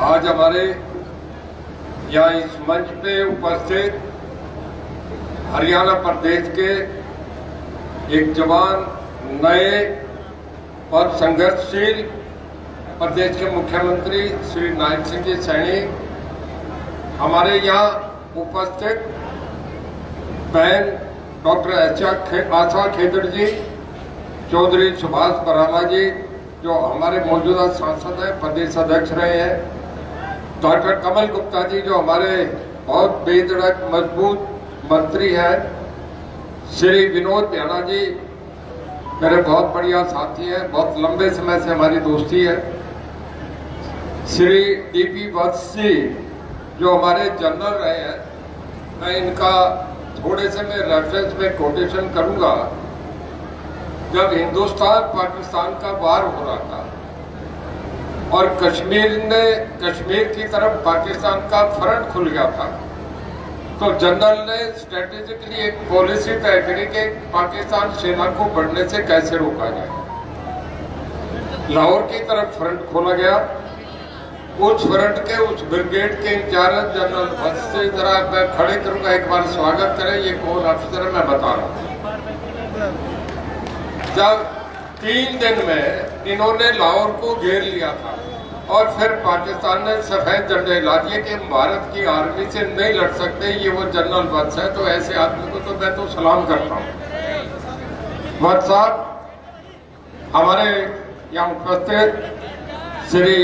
आज हमारे यहाँ इस मंच पे उपस्थित हरियाणा प्रदेश के एक जवान, नए और संघर्षशील प्रदेश के मुख्यमंत्री श्री नायक सिंह जी सैनी, हमारे यहाँ उपस्थित बहन डॉक्टर आशा खेदड़ जी, चौधरी सुभाष बराला जी जो हमारे मौजूदा सांसद हैं, प्रदेश अध्यक्ष रहे हैं, डॉक्टर कमल गुप्ता जी जो हमारे बहुत बेधड़क मजबूत मंत्री हैं, श्री विनोद बिहाना जी मेरे बहुत बढ़िया साथी हैं, बहुत लंबे समय से हमारी दोस्ती है, श्री डीपी वत्स जी जो हमारे जनरल रहे हैं, मैं इनका थोड़े से मैं रेफरेंस में कोटेशन करूंगा। जब हिंदुस्तान पाकिस्तान का वार हो रहा था और कश्मीर की तरफ पाकिस्तान का फ्रंट खुल गया था, तो जनरल ने स्ट्रेटेजिकली एक पॉलिसी तय करी कि पाकिस्तान सेना को बढ़ने से कैसे रोका जाए। लाहौर की तरफ फ्रंट खोला गया। उस फ्रंट के उस ब्रिगेड के इंचार्ज जनरल वत्स से जरा मैं खड़े करूंगा, एक बार स्वागत करें। ये कौन अफसर है मैं बता रहा हूँ। जब 3 दिन में इन्होंने लाहौर को घेर लिया था और फिर पाकिस्तान ने सफेद झंडे ला दिए कि भारत की आर्मी से नहीं लड़ सकते, ये वो जनरल वत्स है। तो ऐसे आदमी को तो मैं तो सलाम करता हूँ। वत्स साहब, हमारे यहाँ उपस्थित श्री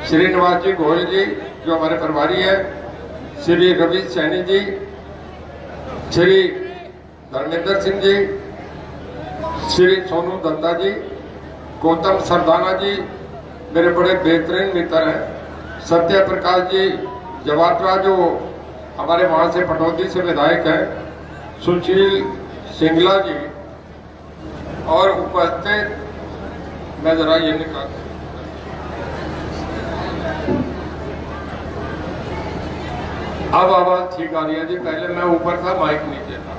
श्रीनिवास जी गोयल जी जो हमारे प्रभारी है, श्री रवि सैनी जी, श्री धर्मेंद्र सिंह जी, श्री सोनू दत्ता जी, गौतम सरदाना जी मेरे बड़े बेहतरीन मित्र हैं, सत्य प्रकाश जी जवाटरा जो हमारे वहाँ से पटौदी से विधायक हैं, सुशील सिंगला जी, और उपस्थित मैं जरा ये निकाल अब आवाज ठीक आ रही है जी। पहले मैं ऊपर था, माइक नीचे था।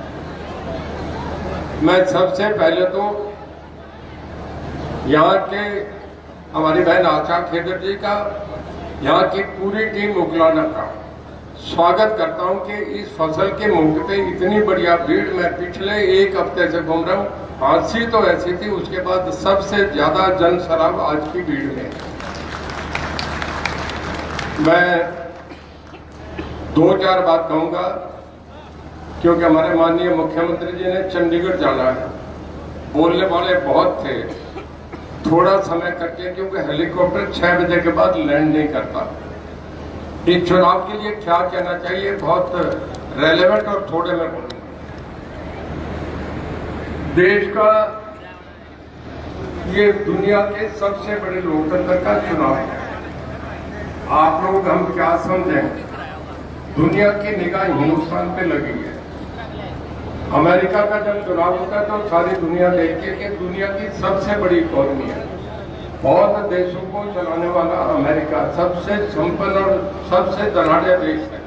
मैं सबसे पहले तो यहाँ के हमारी बहन आशा खेदड़ जी का, यहाँ की पूरी टीम उगलाना का स्वागत करता हूँ कि इस फसल के मौके पे इतनी बढ़िया भीड़। मैं पिछले 1 हफ्ते से घूम रहा हूँ। हादसी तो ऐसी थी, उसके बाद सबसे ज्यादा जन सराब आज की भीड़ में। मैं 2-4 बात कहूंगा क्योंकि हमारे माननीय मुख्यमंत्री जी ने चंडीगढ़ जाना है। बोलने वाले बहुत थे, थोड़ा समय करके, क्योंकि हेलीकॉप्टर 6 बजे के बाद लैंड नहीं करता। इस चुनाव के लिए क्या कहना चाहिए, बहुत रेलेवेंट और थोड़े में बोलूंगा। देश का ये दुनिया के सबसे बड़े लोकतंत्र का चुनाव है। आप लोग हम क्या समझें, दुनिया की निगाह हिंदुस्तान पे लगी है। अमेरिका का जब चुनाव होता है तो सारी दुनिया देखती है कि दुनिया की सबसे बड़ी इकोनॉमी है, बहुत देशों को चलाने वाला अमेरिका सबसे संपन्न और सबसे धनाढ़ देश है।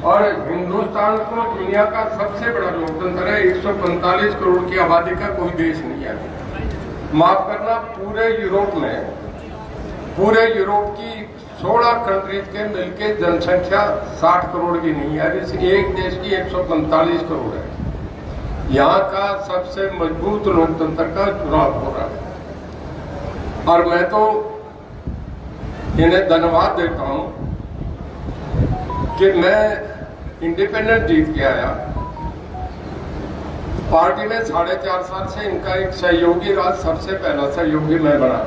और हिंदुस्तान को दुनिया का सबसे बड़ा लोकतंत्र है। 145 करोड़ की आबादी का कोई देश नहीं है। माफ करना, पूरे यूरोप की 16 कंट्रीज के मिलके जनसंख्या 60 करोड़ की नहीं है। इस एक देश की 145 करोड़ है। यहाँ का सबसे मजबूत लोकतंत्र का चुनाव हो रहा है और मैं तो इन्हें धन्यवाद देता हूँ कि मैं इंडिपेंडेंट जीत के आया। पार्टी में 4.5 साल से इनका एक सहयोगी रहा, सबसे पहला सहयोगी मैं बना।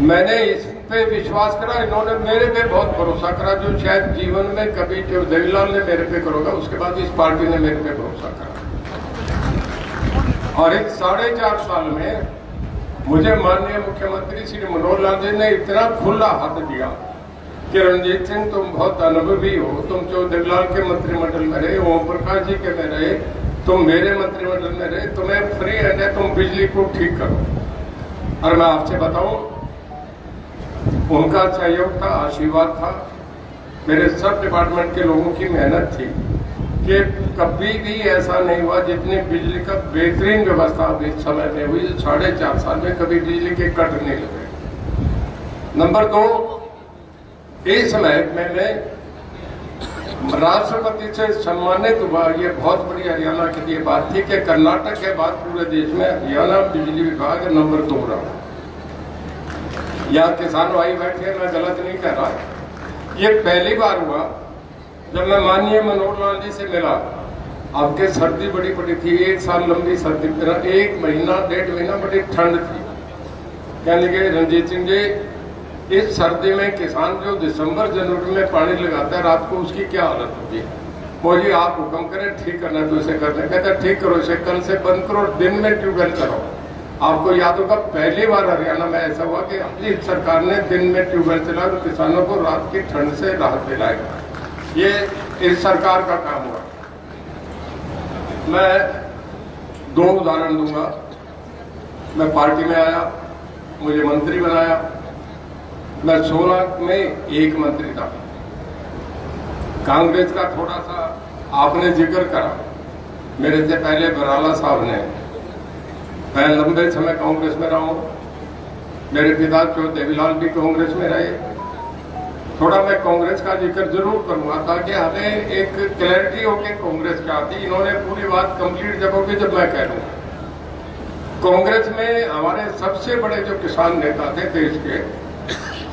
मैंने इस पे विश्वास करा, इन्होंने मेरे पे बहुत भरोसा करा, जो शायद जीवन में कभी जो देवीलाल ने मेरे पे करोगा, उसके बाद इस पार्टी ने मेरे पे भरोसा करा। और इस 4.5 साल में मुझे माननीय मुख्यमंत्री श्री मनोहर लाल जी ने इतना खुला हाथ दिया कि रणजीत सिंह तुम बहुत अनुभवी हो, तुम जो देवीलाल के मंत्रिमंडल में रहे, ओम प्रकाश जी के में रहे, तुम मेरे मंत्रिमंडल में रहे, तुम्हें फ्री हैंड है, तुम बिजली को ठीक करो। और मैं आपसे बताऊं, उनका सहयोग था, आशीर्वाद था, मेरे सब डिपार्टमेंट के लोगों की मेहनत थी कि कभी भी ऐसा नहीं हुआ। जितनी बिजली का बेहतरीन व्यवस्था इस समय में हुई, 4.5 साल में कभी बिजली के कट नहीं लगे। नंबर 2, इस महकमे में राष्ट्रपति से सम्मानित हुआ। ये बहुत बड़ी हरियाणा के लिए बात थी कि कर्नाटक के बाद पूरे देश में हरियाणा बिजली विभाग नंबर 2 रहा। यहाँ किसान भाई बैठे, मैं गलत नहीं कह रहा। ये पहली बार हुआ जब मैं माननीय मनोहर लाल जी से मिला। आपके सर्दी बड़ी पड़ी थी, 1 साल लंबी सर्दी, 1 महीना 1.5 महीना बड़ी ठंड थी। कहने के रंजीत सिंह जी, इस सर्दी में किसान जो दिसंबर जनवरी में पानी लगाता है रात को, उसकी क्या हालत होगी है? मुझे आप हुक्म करें, ठीक करना तो इसे करना। कहते ठीक करो, इसे कल से बंद करो, दिन में ट्यूबवेल करो। आपको याद होगा पहली बार हरियाणा में ऐसा हुआ कि अपनी सरकार ने दिन में ट्यूबवेल चला तो किसानों को रात की ठंड से राहत दिलाएगा। ये इस सरकार का काम हुआ। मैं 2 उदाहरण दूंगा। मैं पार्टी में आया, मुझे मंत्री बनाया। मैं 16 में 1 मंत्री था। कांग्रेस का थोड़ा सा आपने जिक्र करा, मेरे से पहले बराला साहब ने। मैं लंबे समय कांग्रेस में रहा हूं। मेरे पिता चौधरी देवीलाल भी कांग्रेस में रहे। थोड़ा मैं कांग्रेस का जिक्र जरूर करूंगा ताकि हमें एक क्लैरिटी हो कि कांग्रेस क्या थी। इन्होंने पूरी बात कंप्लीट जब होगी जब मैं कह दूंगा। कांग्रेस में हमारे सबसे बड़े जो किसान नेता थे देश के,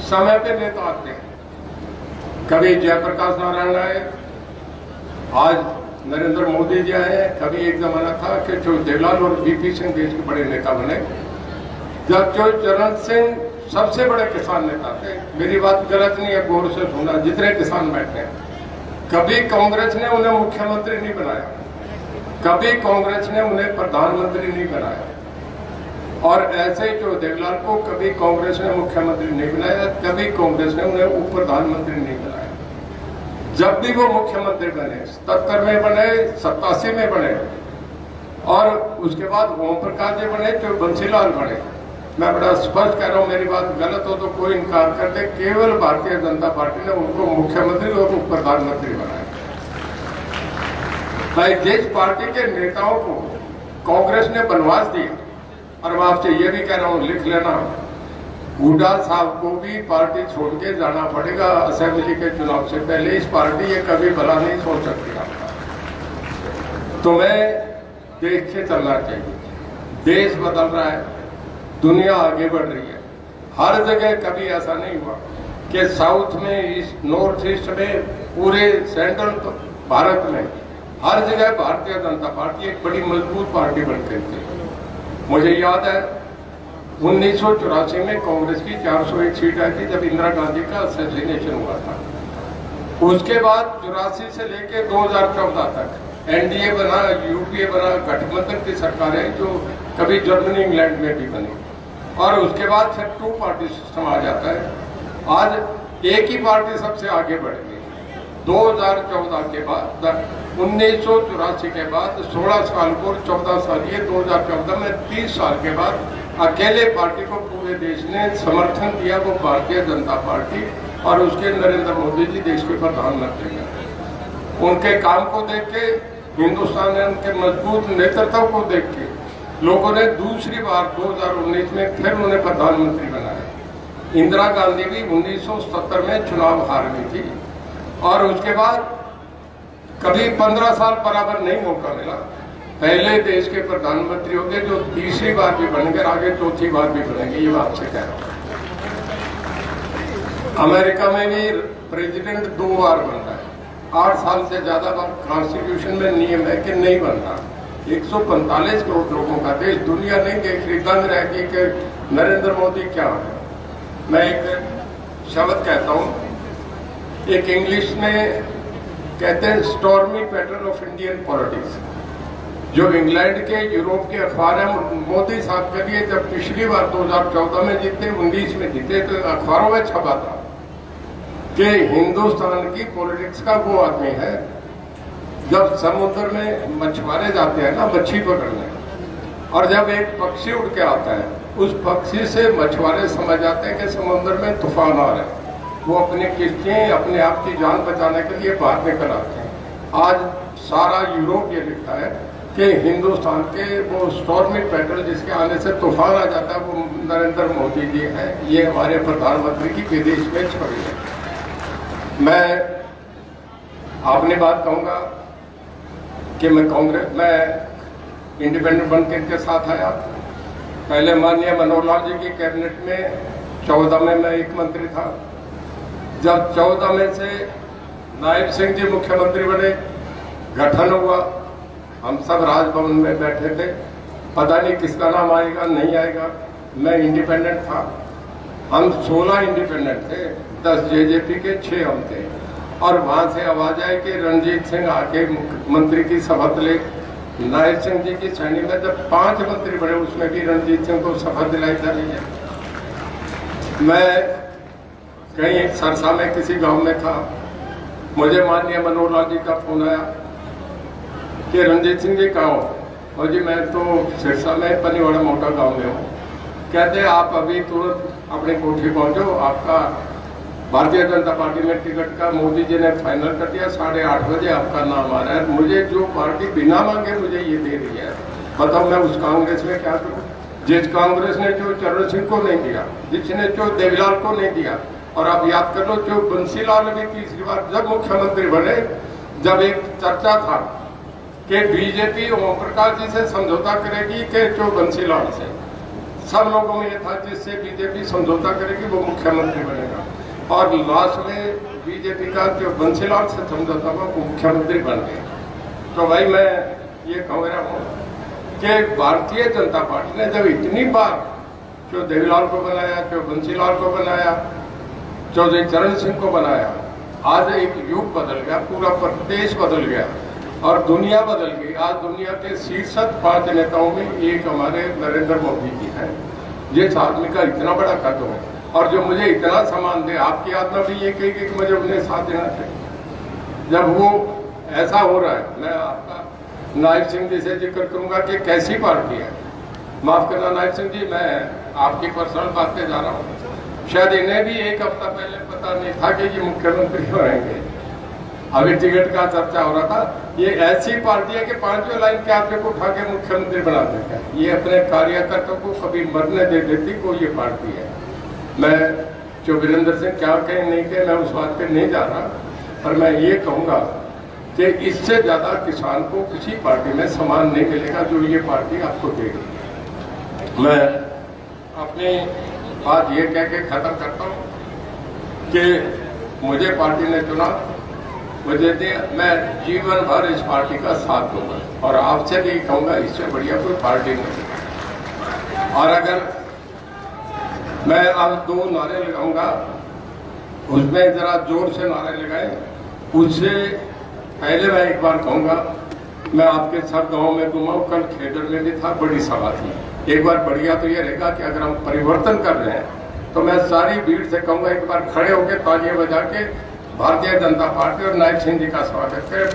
समय पे नेता आते हैं। कभी जयप्रकाश नारायण आए, आज नरेंद्र मोदी जी आए। कभी एक जमाना था कि देवीलाल और वीपी सिंह देश के बड़े नेता बने। जब चरण सिंह सबसे बड़े किसान नेता थे। मेरी बात गलत नहीं है, गौर से सुनना, जितने किसान बैठे हैं। कभी कांग्रेस ने उन्हें मुख्यमंत्री नहीं बनाया, कभी कांग्रेस ने उन्हें प्रधानमंत्री नहीं बनाया, और ऐसे जो देवीलाल को कभी कांग्रेस ने मुख्यमंत्री नहीं बनाया, कभी कांग्रेस ने उन्हें उप प्रधानमंत्री नहीं बनाया। जब भी वो मुख्यमंत्री बने, 77 में बने, 87 में बने, और उसके बाद ओम प्रकाश जी बने, जो बंसीलाल बने। मैं बड़ा स्पष्ट कह रहा हूं, मेरी बात गलत हो तो कोई इनकार कर दे। केवल भारतीय जनता पार्टी ने उनको मुख्यमंत्री और उप प्रधानमंत्री बनाया। भाई, जिस पार्टी के नेताओं को कांग्रेस ने बनवास दिया, और मैं आपसे ये भी कह रहा हूं, लिख लेना, हुड्डा साहब को भी पार्टी छोड़ के जाना पड़ेगा असेंबली के चुनाव से पहले। इस पार्टी ये कभी भला नहीं सोच सकती आपका। तो मैं देख के चलना चाहिए। देश बदल रहा है, दुनिया आगे बढ़ रही है। हर जगह कभी ऐसा नहीं हुआ कि साउथ में, ईस्ट, नॉर्थ ईस्ट में, पूरे सेंट्रल भारत में हर जगह भारतीय जनता पार्टी एक बड़ी मजबूत पार्टी बन गई थी। मुझे याद है 1984 में कांग्रेस की 401 सीट आई थी जब इंदिरा गांधी का असैसिनेशन हुआ था। उसके बाद 84 से लेकर 2014 तक एनडीए बना, यूपीए बना, गठबंधन की सरकारें जो कभी जर्मनी इंग्लैंड में भी बनी, और उसके बाद फिर 2 पार्टी सिस्टम आ जाता है। आज एक ही पार्टी सबसे आगे बढ़ गई। 2014 के बाद, 1984 के बाद 16 साल को 14 साल, ये 2014 में 30 साल के बाद अकेले पार्टी को पूरे देश ने समर्थन दिया, वो भारतीय जनता पार्टी, और उसके नरेंद्र मोदी जी देश के प्रधानमंत्री हैं। उनके काम को देख के, हिंदुस्तान ने उनके मजबूत नेतृत्व को देख के लोगों ने दूसरी बार 2019 में फिर उन्हें प्रधानमंत्री बनाया। इंदिरा गांधी भी 1970 में चुनाव हार गई थी, और उसके बाद कभी 15 साल बराबर नहीं मौका मिला। पहले देश के प्रधानमंत्री हो गए जो तीसरी बार भी बनेंगे, आगे चौथी बार भी बनेंगे। ये बात से कह रहा हूं। अमेरिका में भी प्रेसिडेंट 2 बार बनता है। 8 साल से ज्यादा बार कॉन्स्टिट्यूशन में नियम है कि नहीं बनता। 145 करोड़ लोगों का देश, दुनिया नहीं देख रही, दंग रहेगी कि नरेंद्र मोदी क्या है। मैं एक शब्द कहता हूं, एक इंग्लिश में कहते हैं stormy pattern of Indian politics. जो इंग्लैंड के, यूरोप के अखबार हैं, मोदी साहब के लिए जब पिछली बार 2014 में जीते, 19 में जीते, तो अखबारों में छपा था कि हिंदुस्तान की पॉलिटिक्स का वो आदमी है। जब समुद्र में मछुआरे जाते हैं ना मच्छी पकड़ने, और जब एक पक्षी उड़ के आता है, उस पक्षी से मछुआरे समझ जाते हैं कि समुद्र में तूफान आ रहा है। वो अपनी किश्तियां अपने आप की जान बचाने के लिए बाहर निकल आते हैं। आज सारा यूरोप ये लिखता है कि हिंदुस्तान के वो स्टॉर्मी पैटर्न जिसके आने से तूफान आ जाता है, वो नरेंद्र मोदी जी हैं, ये हमारे प्रधानमंत्री की विदेश में छवि है। मैं अपनी बात कहूँगा कि मैं इंडिपेंडेंट बनकर के साथ आया। पहले माननीय मनोहर लाल जी की कैबिनेट में 14 में मैं एक मंत्री था। जब 14 में से नायब सिंह जी मुख्यमंत्री बने, गठन हुआ, हम सब राजभवन में बैठे थे, पता नहीं किसका नाम आएगा नहीं आएगा। मैं इंडिपेंडेंट था, हम 16 इंडिपेंडेंट थे, 10 जेजेपी के, 6 हम थे। और वहां से आवाज आई कि रणजीत सिंह आके मंत्री की शपथ ले। नायब सिंह जी की श्रेणी में जब 5 मंत्री बने, उसमें भी रणजीत सिंह को शपथ दिलाई जा रही है। मैं कहीं सरसा में किसी गांव में था, मुझे माननीय मनोहर लाल जी का फोन आया कि रणजीत सिंह जी कहाँ हो? और जी मैं तो सिरसा में पनीवाड़ा मोटा गांव में हूँ। कहते आप अभी तुरंत अपने कोठी पहुंचो, आपका भारतीय जनता पार्टी में टिकट का मोदी जी ने फाइनल कर दिया, 8:30 बजे आपका नाम आ रहा है। मुझे जो पार्टी बिना मांगे मुझे ये दे रही है, बताओ मैं उस कांग्रेस में क्या करूँ? जिस कांग्रेस ने जो चरण सिंह को नहीं दिया, जिसने जो देवीलाल को नहीं दिया, और आप याद कर लो जो बंसीलाल भी तीसरी बार जब मुख्यमंत्री बने, जब एक चर्चा था कि बीजेपी ओम प्रकाश जी से समझौता करेगी कि जो बंसीलाल से, सब लोगों में ये था जिससे बीजेपी समझौता करेगी वो मुख्यमंत्री बनेगा। और लास्ट में बीजेपी का जो बंसीलाल से समझौता हुआ वो मुख्यमंत्री बन गए। तो भाई मैं ये कह रहा हूँ कि भारतीय जनता पार्टी ने जब इतनी बार जो देवीलाल को बनाया, जो बंसीलाल को बनाया, जो चरण सिंह को बनाया, आज एक युग बदल गया, पूरा प्रदेश बदल गया और दुनिया बदल गई। आज दुनिया के शीर्ष 5 नेताओं में एक हमारे नरेंद्र मोदी जी हैं। जिस आदमी का इतना बड़ा कद हो और जो मुझे इतना सम्मान दे, आपकी आत्मा भी ये कहेगी कि मुझे उन्हें साथ देना चाहिए। जब वो ऐसा हो रहा है, मैं आपका नायब सिंह जी से जिक्र करूंगा कि कैसी पार्टी है। माफ करना नायब सिंह जी, मैं आपकी पर्सनल बात पे जा रहा हूँ। शायद इन्हें भी एक हफ्ता पहले पता नहीं था कि ये मुख्यमंत्री होंगे। अभी टिकट का चर्चा हो रहा था। ये ऐसी पार्टी है कि 5वें लाइन के आदमी को उठा के मुख्यमंत्री बना देता है। ये अपने कार्यकर्ताओं को कभी मरने दे देती को ये पार्टी है। मैं जो वीरेंद्र सिंह क्या कहें नहीं कहें, मैं उस बात पे नहीं जा रहा, पर मैं ये कहूँगा कि इससे ज़्यादा किसान को किसी पार्टी में सम्मान नहीं मिलेगा जो ये पार्टी आपको देगी। मैं अपनी बात ये कह के ख़त्म करता हूँ कि मुझे पार्टी ने चुना, मुझे दिया, मैं जीवन भर इस पार्टी का साथ दूंगा और आपसे भी कहूँगा इससे बढ़िया कोई पार्टी नहीं। और अगर मैं अब 2 नारे लगाऊंगा, उसमें जरा जोर से नारे लगाए। उससे पहले मैं एक बार कहूँगा, मैं आपके सब गाँव में घुमाऊँ, कल खेडर में भी था, बड़ी सभा थी। एक बार बढ़िया तो ये रहेगा कि अगर हम परिवर्तन कर रहे हैं तो मैं सारी भीड़ से कहूँगा एक बार खड़े होकर तालियां बजा के भारतीय जनता पार्टी और नायब सिंह जी का स्वागत करें।